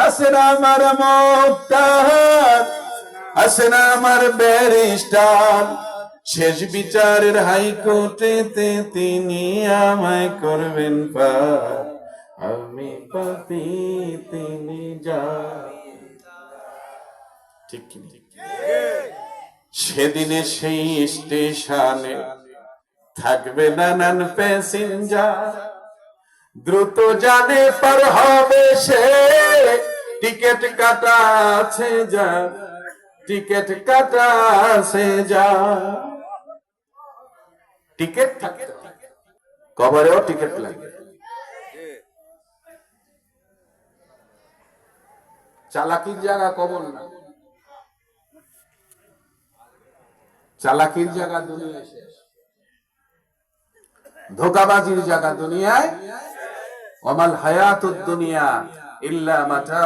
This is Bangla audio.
হাসেনা আমার মুক্তার, হাসেনা আমার ব্যারিস্টার, শেষ বিচারের হাইকোর্টেতে তিনি আমায় করবেন পার, আমি পাপী তিনি জান। ঠিক কি সেদিনে সেই স্টেশনে থাকবে নানান প্যাসেঞ্জার, দ্রুত জানে পার হবে সে, টিকিট কাটা আছে যা, টিকিট কাটা আছে যা। টিকিট থাকে, কবরেও টিকিট লাগে। চালাকির জায়গা কবর না, চালাকির জায়গা দুনিয়ায় শেষ, ধোঁকাবাজির জায়গা দুনিয়ায়। ওয়ামাল হায়াতুদ দুনিয়া ইল্লা মাতা